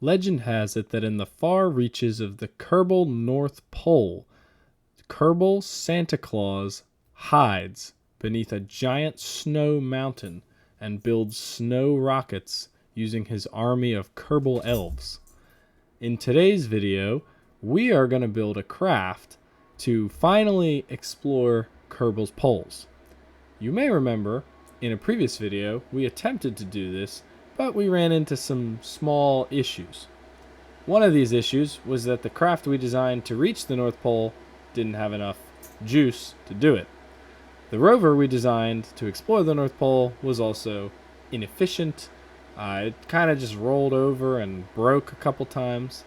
Legend has it that in the far reaches of the Kerbal North Pole, Kerbal Santa Claus hides beneath a giant snow mountain and builds snow rockets using his army of Kerbal elves. In today's video, we are going to build a craft to finally explore Kerbal's poles. You may remember, in a previous video, we attempted to do this, but we ran into some small issues. One of these issues was that the craft we designed to reach the North Pole didn't have enough juice to do it. The rover we designed to explore the North Pole was also inefficient. It kind of just rolled over and broke a couple times.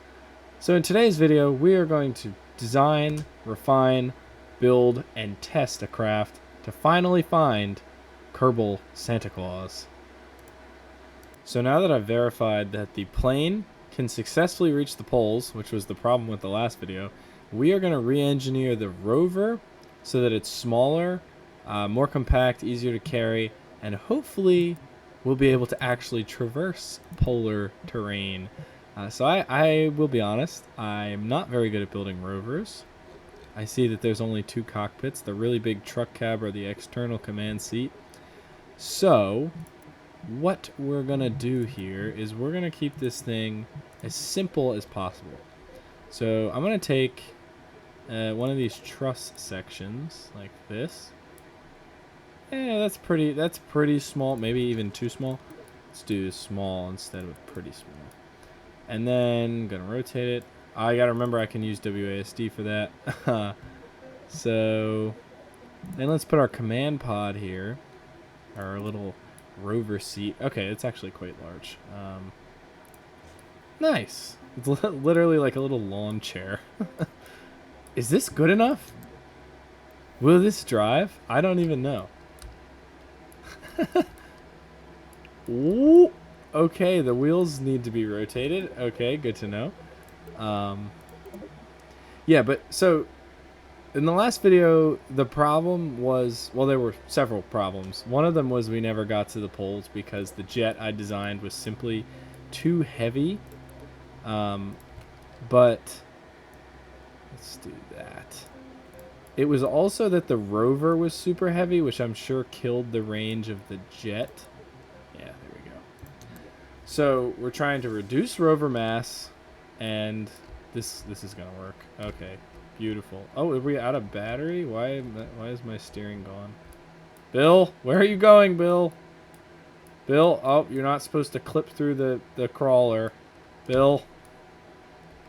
So in today's video, we are going to design, refine, build, and test a craft to finally find Kerbal Santa Claus. So now that I've verified that the plane can successfully reach the poles, which was the problem with the last video, we are going to re-engineer the rover so that it's smaller, more compact, easier to carry, and hopefully we'll be able to actually traverse polar terrain. So I will be honest, I'm not very good at building rovers. I see that there's only 2 cockpits, the really big truck cab or the external command seat. So what we're going to do here is we're going to keep this thing as simple as possible. So I'm going to take one of these truss sections like this. Yeah, that's pretty small, maybe even too small. Let's do small instead of pretty small. And then I'm going to rotate it. I got to remember I can use WASD for that. So then let's put our command pod here. Our little rover seat. Okay, it's actually quite large. Nice. It's literally like a little lawn chair. Is this good enough? Will this drive? I don't even know. Ooh, okay, the wheels need to be rotated. Okay, good to know. Yeah, but so in the last video, the problem was, well, there were several problems. One of them was we never got to the poles because the jet I designed was simply too heavy. But let's do that. It was also that the rover was super heavy, which I'm sure killed the range of the jet. Yeah, there we go. So we're trying to reduce rover mass, and this is gonna work. Okay, beautiful. Oh, are we out of battery? Why is my steering gone? Bill, where are you going, Bill? Bill, oh, you're not supposed to clip through the crawler. Bill,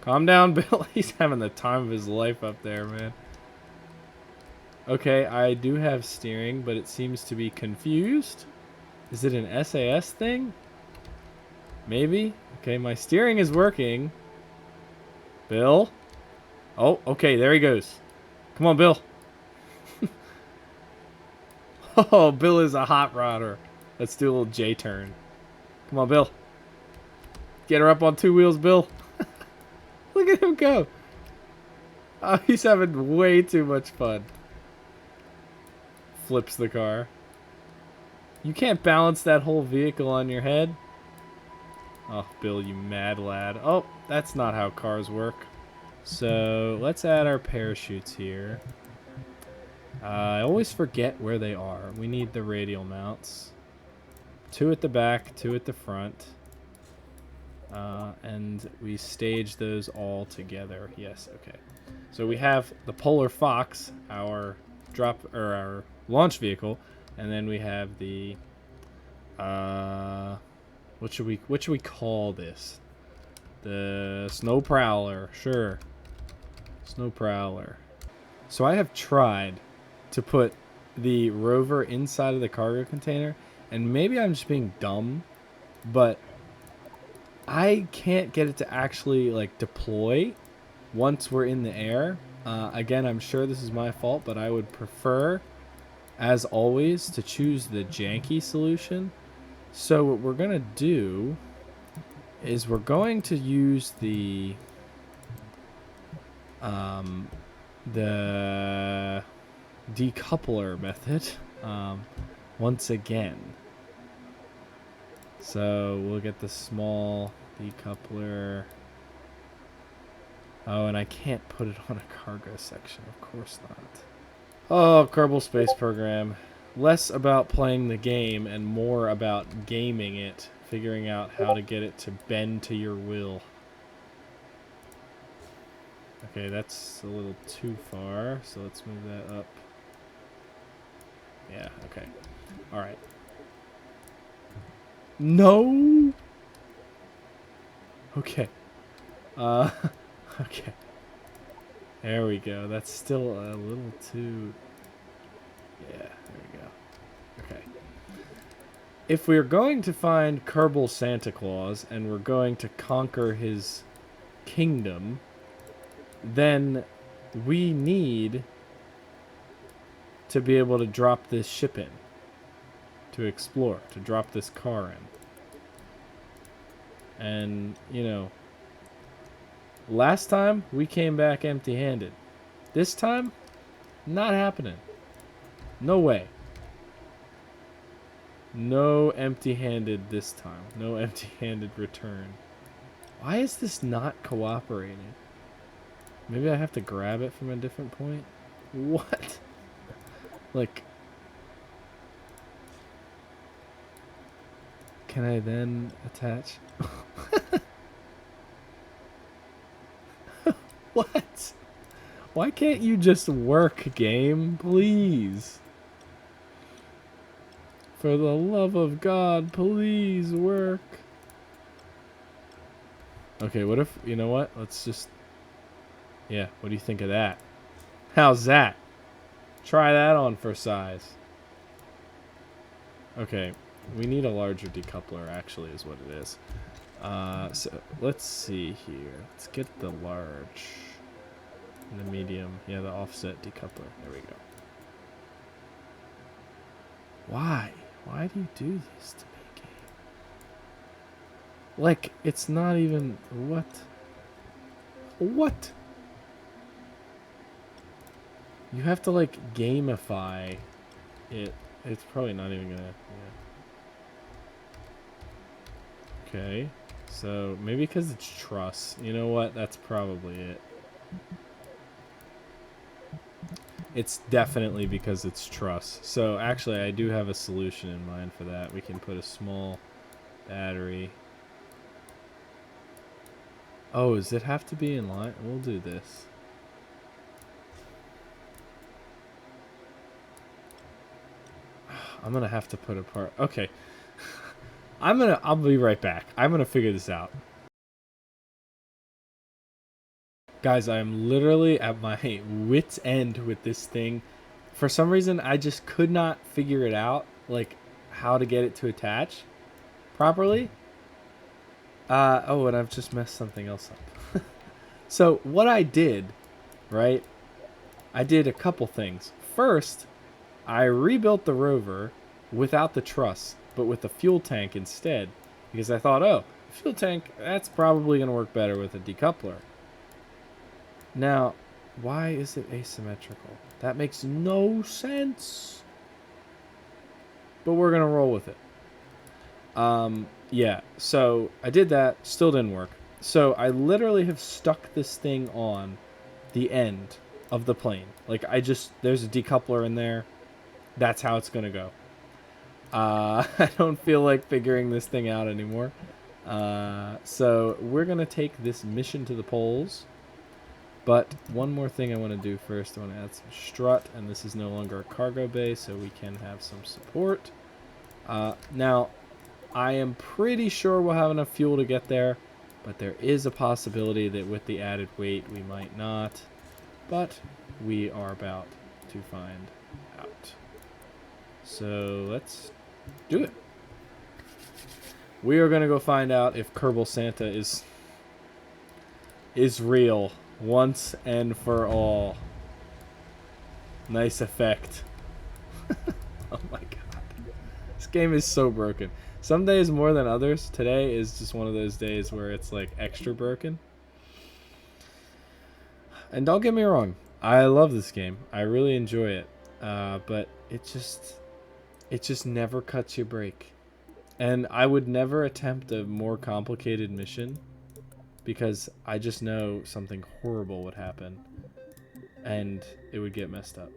calm down, Bill. He's having the time of his life up there, man. Okay, I do have steering, but it seems to be confused. Is it an SAS thing? Maybe. Okay, my steering is working. Bill? Oh, okay, there he goes. Come on, Bill. Oh, Bill is a hot rodder. Let's do a little J-turn. Come on, Bill. Get her up on 2 wheels, Bill. Look at him go. Oh, he's having way too much fun. Flips the car. You can't balance that whole vehicle on your head. Oh, Bill, you mad lad. Oh, that's not how cars work. So let's add our parachutes here. I always forget where they are. We need the radial mounts. 2 at the back, 2 at the front. And we stage those all together. Yes, okay. So we have the Polar Fox, our our launch vehicle, and then we have the what should we call this? The Snow Prowler, sure. Snow Prowler. So I have tried to put the rover inside of the cargo container, and maybe I'm just being dumb, but I can't get it to actually like deploy once we're in the air. Again, I'm sure this is my fault, but I would prefer, as always, to choose the janky solution. So what we're gonna do is we're going to use the decoupler method once again. So we'll get the small Decoupler. Oh, and I can't put it on a cargo section. Of course not. Oh, Kerbal Space Program. Less about playing the game and more about gaming it. Figuring out how to get it to bend to your will. Okay, that's a little too far, so let's move that up. Yeah, okay. Alright. No! Okay. Okay. There we go. That's still a little too... Yeah, there we go. Okay. If we're going to find Kerbal Santa Claus and we're going to conquer his kingdom, then we need to be able to drop this ship in. To explore. To drop this car in. And, you know... Last time, we came back empty-handed. This time, not happening. No way. No empty-handed this time. No empty-handed return. Why is this not cooperating? Maybe I have to grab it from a different point? What? Like... Can I then attach? What? Why can't you just work, game? Please. For the love of God, please work. Okay, what if... You know what? Let's just... Yeah, what do you think of that? How's that? Try that on for size. Okay, we need a larger decoupler, actually, is what it is. So let's see here. Let's get the large. And the medium. Yeah, the offset decoupler. There we go. Why? Why do you do this to me, game? Like, it's not even... What? What? You have to, like, gamify it. It's probably not even gonna... Yeah. Okay. So, maybe because it's truss. You know what? That's probably it. It's definitely because it's truss. So, actually, I do have a solution in mind for that. We can put a small battery. Oh, does it have to be in line? We'll do this. I'm gonna have to put a part. Okay. I'll be right back. I'm gonna figure this out. Guys, I am literally at my wit's end with this thing. For some reason, I just could not figure it out, like how to get it to attach properly. Oh, and I've just messed something else up. So what I did, right? I did a couple things. First, I rebuilt the rover without the truss, but with the fuel tank instead, because I thought, oh, fuel tank, that's probably going to work better with a decoupler. Now, why is it asymmetrical? That makes no sense. But we're going to roll with it. Yeah, so I did that. Still didn't work. So I literally have stuck this thing on the end of the plane. Like, there's a decoupler in there. That's how it's going to go. I don't feel like figuring this thing out anymore. So we're going to take this mission to the poles. But one more thing I want to do first. I want to add some strut, and this is no longer a cargo bay, so we can have some support. Now, I am pretty sure we'll have enough fuel to get there, but there is a possibility that with the added weight we might not. But we are about to find out. So let's do it. We are going to go find out if Kerbal Santa is real. Once and for all. Nice effect. Oh my god. This game is so broken. Some days more than others. Today is just one of those days where it's like extra broken. And don't get me wrong. I love this game. I really enjoy it. But it just never cuts your break. And I would never attempt a more complicated mission because I just know something horrible would happen and it would get messed up.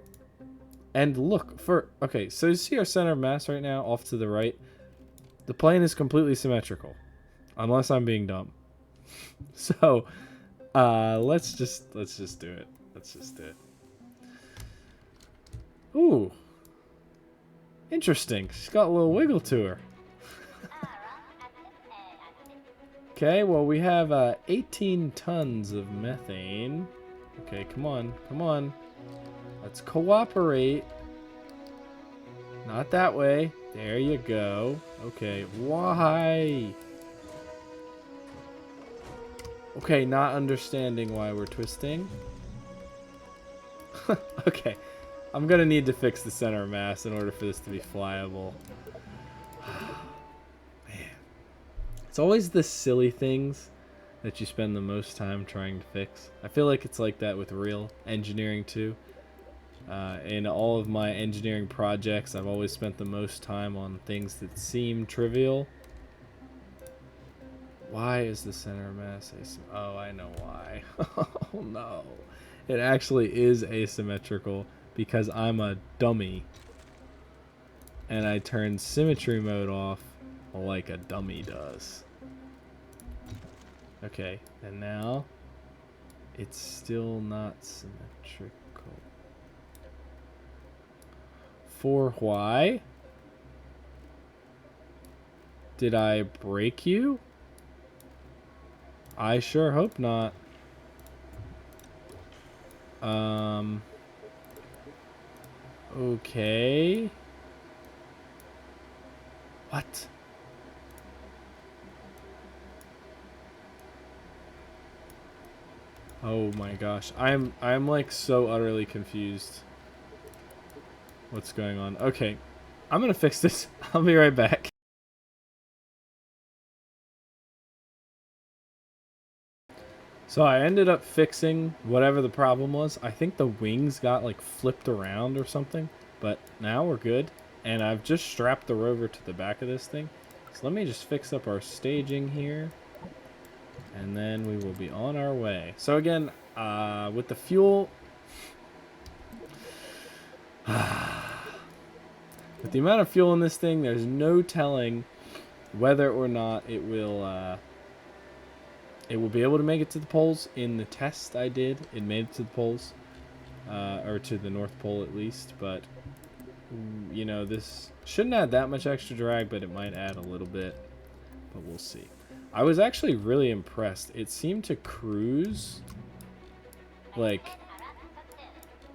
And look, okay, so you see our center of mass right now off to the right? The plane is completely symmetrical, unless I'm being dumb. So, let's just do it. Let's just do it. Ooh. Interesting. She's got a little wiggle to her. Okay, well, we have 18 tons of methane. Okay, come on. Come on. Let's cooperate. Not that way. There you go. Okay, why? Okay, not understanding why we're twisting. Okay, I'm gonna need to fix the center of mass in order for this to be flyable. Man. It's always the silly things that you spend the most time trying to fix. I feel like it's like that with real engineering too. In all of my engineering projects, I've always spent the most time on things that seem trivial. Why is the center of mass asymmetrical? Oh, I know why. Oh no. It actually is asymmetrical because I'm a dummy. And I turned symmetry mode off like a dummy does. Okay, and now it's still not symmetrical. For why? Did I break you? I sure hope not. Okay. What? Oh my gosh. I'm like so utterly confused. What's going on? Okay. I'm gonna fix this. I'll be right back. So I ended up fixing whatever the problem was. I think the wings got like flipped around or something, but now we're good. And I've just strapped the rover to the back of this thing. So let me just fix up our staging here. And then we will be on our way. So again, with the fuel... with the amount of fuel in this thing, there's no telling whether or not it will be able to make it to the poles. In the test I did, it made it to the poles. Or to the North Pole at least. But, you know, this shouldn't add that much extra drag, but it might add a little bit. But we'll see. I was actually really impressed. It seemed to cruise like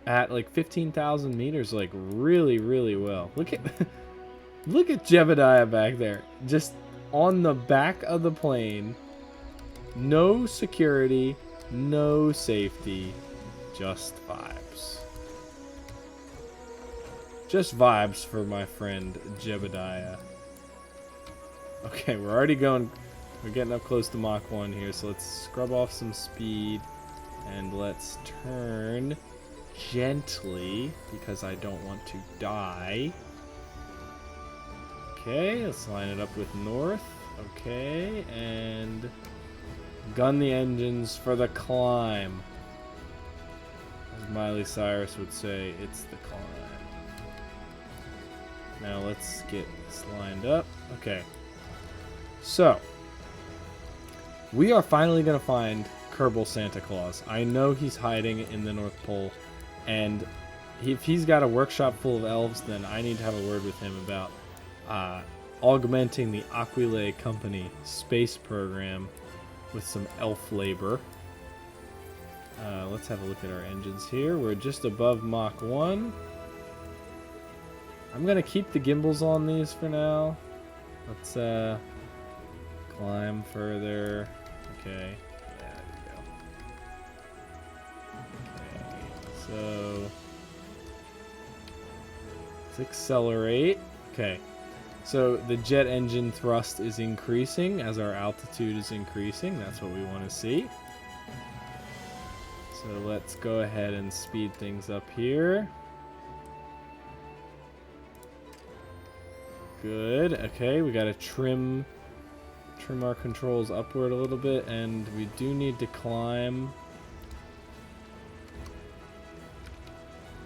at like 15,000 meters, like really, really well. Look at look at Jebediah back there, just on the back of the plane. No security, no safety, just vibes. Just vibes for my friend Jebediah. Okay, we're already going. We're getting up close to Mach 1 here, so let's scrub off some speed. And let's turn gently, because I don't want to die. Okay, let's line it up with north. Okay, and gun the engines for the climb. As Miley Cyrus would say, it's the climb. Now let's get this lined up. Okay. So, we are finally going to find Kerbal Santa Claus. I know he's hiding in the North Pole, and if he's got a workshop full of elves, then I need to have a word with him about augmenting the Aquilae company space program with some elf labor. Let's have a look at our engines here. We're just above Mach 1. I'm going to keep the gimbals on these for now. Let's climb further. Okay. Yeah, there we go. Okay, so let's accelerate. Okay. So the jet engine thrust is increasing as our altitude is increasing. That's what we want to see. So let's go ahead and speed things up here. Good. Okay, we gotta trim our controls upward a little bit, and we do need to climb.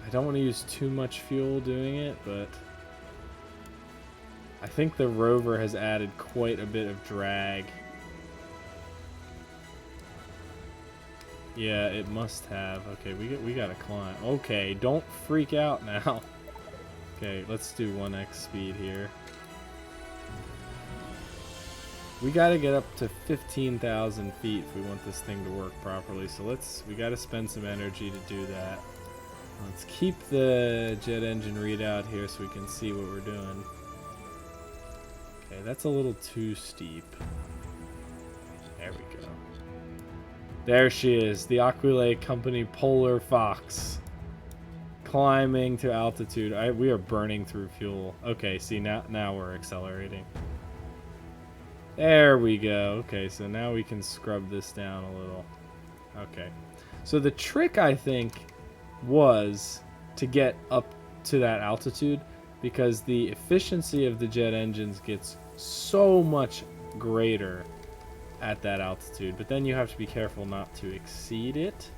I don't want to use too much fuel doing it, but I think the rover has added quite a bit of drag. Yeah, it must have. Okay, we gotta climb. Okay, don't freak out now. Okay, let's do 1x speed here. We gotta get up to 15,000 feet if we want this thing to work properly. So we gotta spend some energy to do that. Let's keep the jet engine readout here so we can see what we're doing. Okay, that's a little too steep. There we go. There she is, the Aquilae Company Polar Fox. Climbing to altitude. We are burning through fuel. Okay, see, now we're accelerating. There we go. Okay, so now we can scrub this down a little. Okay. So the trick, I think, was to get up to that altitude, because the efficiency of the jet engines gets so much greater at that altitude. But then you have to be careful not to exceed it.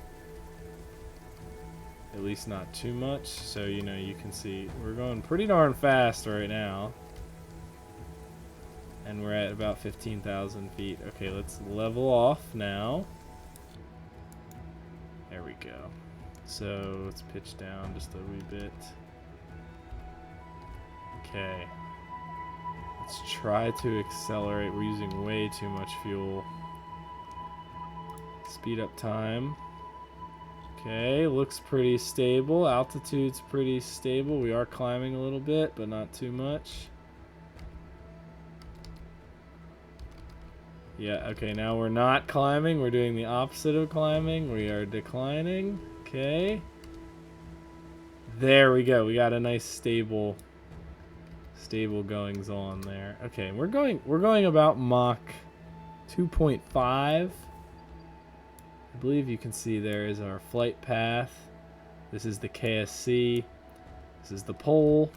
At least not too much. So, you know, you can see we're going pretty darn fast right now. And we're at about 15,000 feet. Okay, let's level off now. There we go. So let's pitch down just a wee bit. Okay. Let's try to accelerate. We're using way too much fuel. Speed up time. Okay, looks pretty stable. Altitude's pretty stable. We are climbing a little bit, but not too much. Yeah, okay, now we're not climbing. We're doing the opposite of climbing. We are declining. Okay. There we go. We got a nice stable goings on there. Okay, we're going about Mach 2.5. I believe you can see there is our flight path. This is the KSC. This is the pole.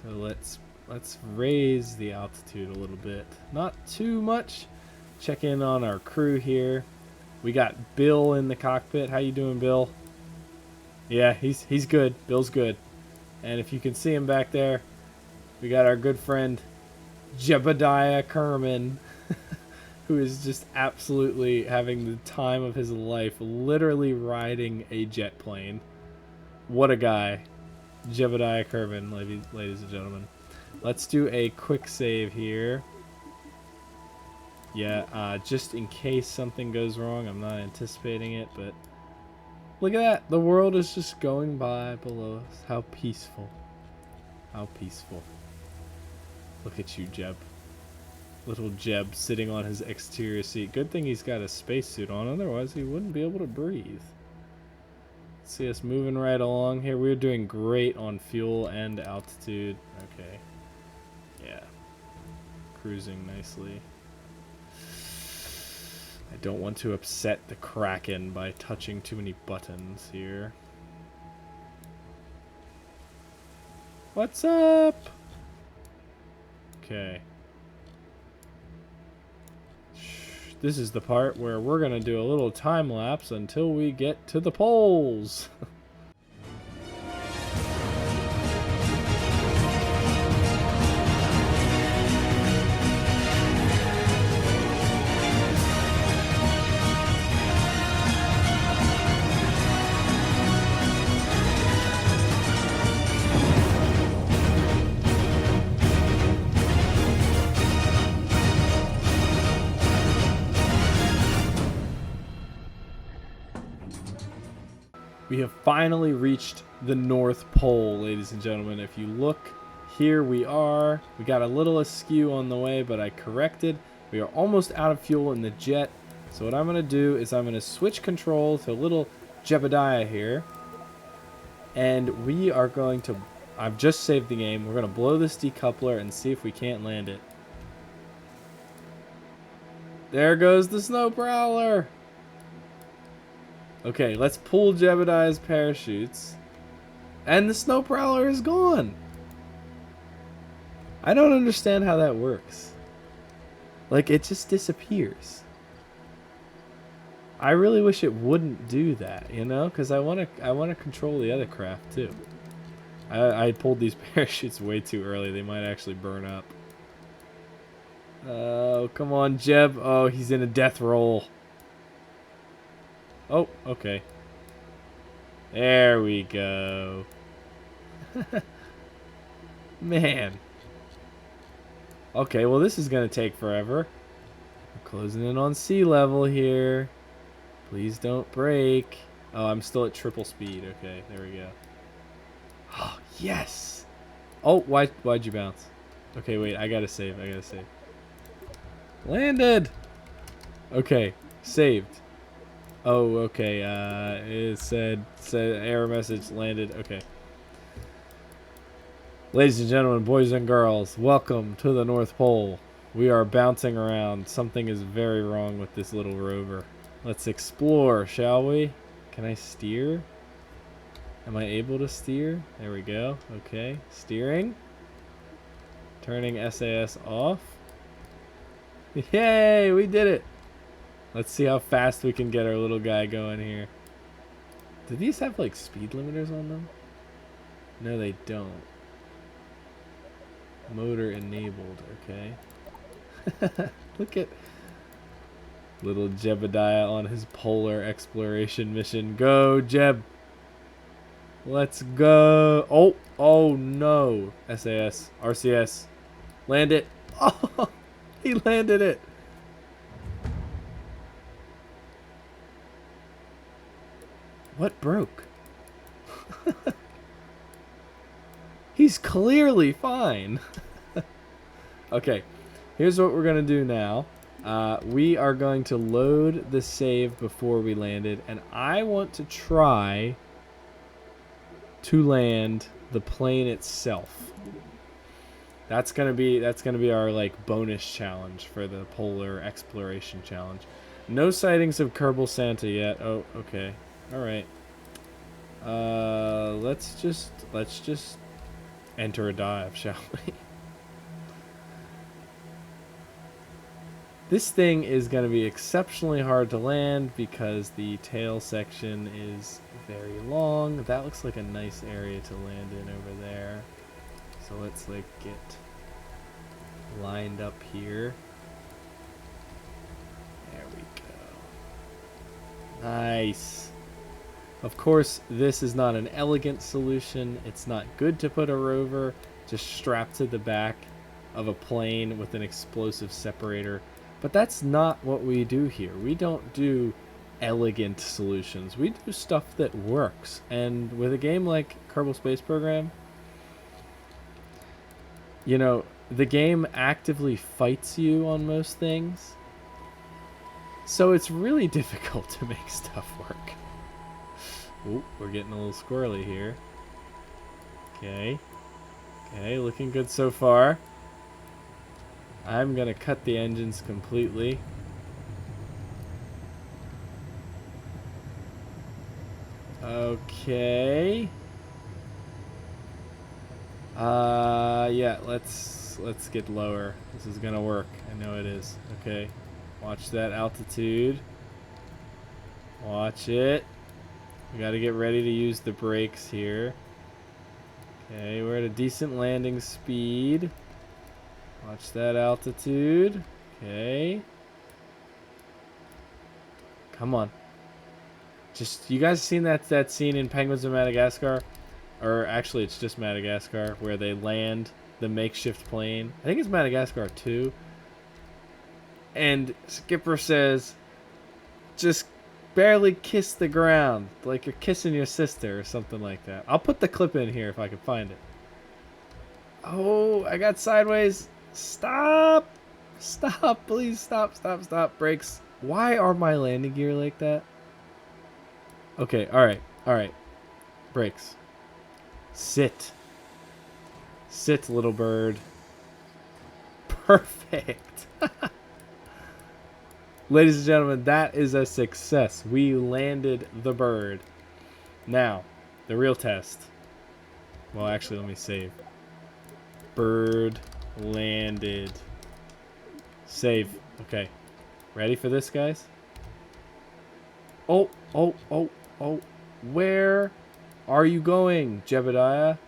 So let's raise the altitude a little bit. Not too much. Check in on our crew here. We got Bill in the cockpit. How you doing, Bill? Yeah, he's good. Bill's good. And if you can see him back there, we got our good friend Jebediah Kerman, who is just absolutely having the time of his life, literally riding a jet plane. What a guy. Jebediah Kerman, ladies and gentlemen. Let's do a quick save here. Yeah, just in case something goes wrong. I'm not anticipating it, but look at that. The world is just going by below us. How peaceful. How peaceful. Look at you, Jeb. Little Jeb sitting on his exterior seat. Good thing he's got a spacesuit on, otherwise he wouldn't be able to breathe. See us moving right along here. We're doing great on fuel and altitude. Okay. Yeah. Cruising nicely. I don't want to upset the Kraken by touching too many buttons here. What's up? Okay. This is the part where we're going to do a little time lapse until we get to the poles. We have finally reached the North Pole, ladies and gentlemen. If you look, here we are. We got a little askew on the way, but I corrected. We are almost out of fuel in the jet. So what I'm going to do is I'm going to switch control to little Jebediah here. And we are going to... I've just saved the game. We're going to blow this decoupler and see if we can't land it. There goes the snow prowler. Okay, let's pull Jebediah's parachutes. And the snow prowler is gone. I don't understand how that works. Like, it just disappears. I really wish it wouldn't do that, you know? Because I want to control the other craft, too. I pulled these parachutes way too early. They might actually burn up. Oh, come on, Jeb. Oh, he's in a death roll. Oh, okay. There we go. Man. Okay, well, this is going to take forever. We're closing in on sea level here. Please don't break. Oh, I'm still at triple speed. Okay, there we go. Oh, yes. Oh, why'd you bounce? Okay, wait. I gotta save. Landed. Okay, saved. Oh, okay. It said error message landed. Okay. Ladies and gentlemen, boys and girls, welcome to the North Pole. We are bouncing around. Something is very wrong with this little rover. Let's explore, shall we? Can I steer? Am I able to steer? There we go. Okay. Steering. Turning SAS off. Yay! We did it! Let's see how fast we can get our little guy going here. Do these have, like, speed limiters on them? No, they don't. Motor enabled. Okay. Look at little Jebediah on his polar exploration mission. Go, Jeb! Let's go. Oh no. SAS, RCS. Land it. Oh, he landed it. What broke? He's clearly fine. Okay, here's what we're going to do now. We are going to load the save before we landed, and I want to try to land the plane itself. That's gonna be our like bonus challenge for the polar exploration challenge. No sightings of Kerbal Santa yet. Oh, okay. All right. Let's just enter a dive, shall we? This thing is going to be exceptionally hard to land because the tail section is very long. That looks like a nice area to land in over there. So let's like get lined up here. There we go. Nice. Of course, this is not an elegant solution. It's not good to put a rover just strapped to the back of a plane with an explosive separator. But that's not what we do here. We don't do elegant solutions. We do stuff that works. And with a game like Kerbal Space Program, you know, the game actively fights you on most things. So it's really difficult to make stuff work. Ooh, we're getting a little squirrely here. Okay. Okay, looking good so far. I'm gonna cut the engines completely. Okay. Yeah, let's get lower. This is gonna work. I know it is. Okay. Watch that altitude. Watch it. We gotta get ready to use the brakes here. Okay, we're at a decent landing speed. Watch that altitude. Okay. Come on. Just, you guys seen that scene in Penguins of Madagascar? Or actually, it's just Madagascar, where they land the makeshift plane. I think it's Madagascar 2. And Skipper says, just barely kiss the ground, like you're kissing your sister or something like that. I'll put the clip in here if I can find it. Oh, I got sideways. Stop! Stop, please, stop. Brakes. Why are my landing gear like that? Okay, alright. Brakes. Sit. Sit, little bird. Perfect. Ladies and gentlemen, that is a success. We landed the bird. Now, the real test. Well, actually, let me save. Bird landed. Save. Okay. Ready for this, guys? Oh, oh, oh, oh. Where are you going, Jebediah?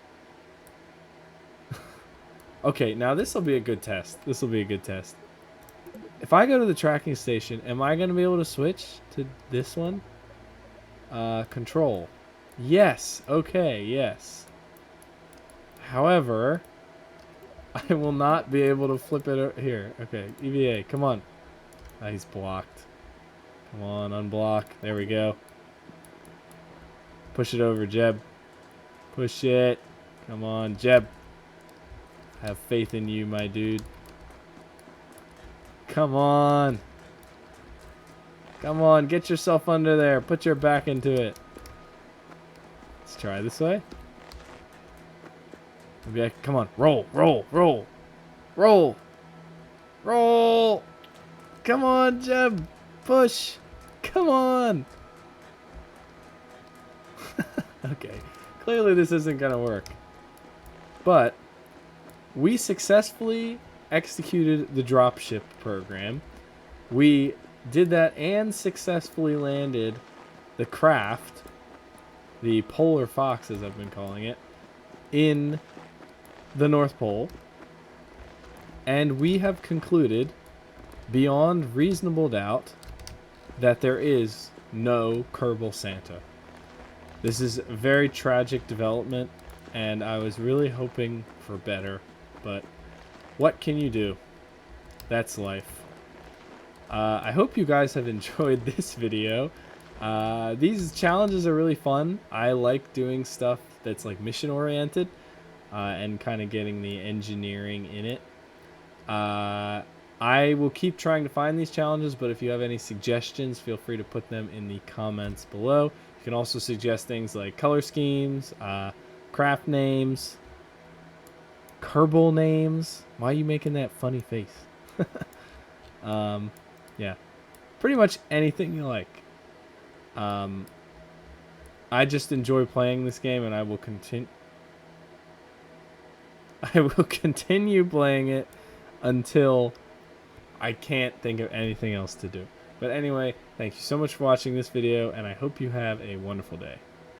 Okay, now this will be a good test. This will be a good test. If I go to the tracking station, am I going to be able to switch to this one? Control. Yes. Okay, yes. However, I will not be able to flip it here. Okay, EVA, come on. Ah, he's blocked. Come on, unblock. There we go. Push it over, Jeb. Push it. Come on, Jeb. I have faith in you, my dude. Come on. Come on, get yourself under there. Put your back into it. Let's try this way. Maybe I, come on, roll, roll, roll, roll, roll. Come on, Jeb. Push. Come on. Okay. Clearly this isn't going to work. But we successfully executed the dropship program. We did that and successfully landed the craft, the polar fox as I've been calling it, in the North Pole. And we have concluded beyond reasonable doubt that there is no Kerbal Santa. This is a very tragic development, and I was really hoping for better, but what can you do? That's life. I hope you guys have enjoyed this video. These challenges are really fun. I like doing stuff that's like mission oriented and kind of getting the engineering in it. I will keep trying to find these challenges, but if you have any suggestions, feel free to put them in the comments below. You can also suggest things like color schemes, craft names, Kerbal names. Why are you making that funny face? Yeah, pretty much anything you like. I just enjoy playing this game, and I will continue playing it until I can't think of anything else to do. But anyway, thank you so much for watching this video, and I hope you have a wonderful day.